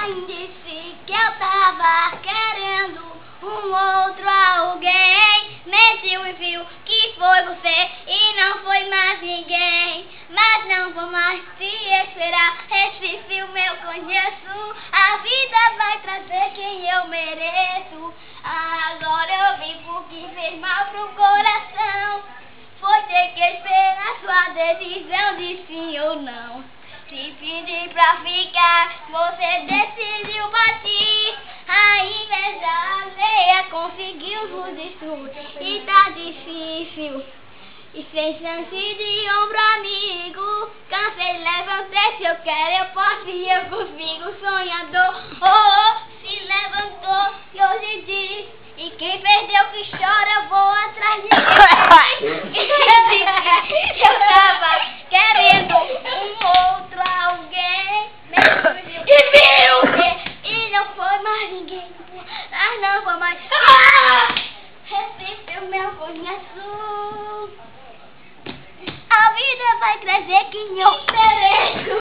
Mãe disse que eu tava querendo um outro alguém. Mentiu e viu que foi você e não foi mais ninguém. Mas não vou mais te esperar, esse filme eu conheço. A vida vai trazer quem eu mereço. Agora eu vi porque fez mal pro coração. Foi ter que esperar sua decisão de sim ou não. Se pedir pra ficar, você decidiu partir. A inveja alheia conseguiu nos destruir. E tá difícil, e sem chance de ombro amigo. Cansei, levantei, se eu quero eu posso e eu consigo. Sonhador, se levantou e hoje diz. E quem perdeu que chora, eu vou atrás de quem disse eu tava querendo um outro alguém. E não foi mais ninguém. Não foi mais. Esse filme eu conheço. A vida vai trazer quem eu mereço.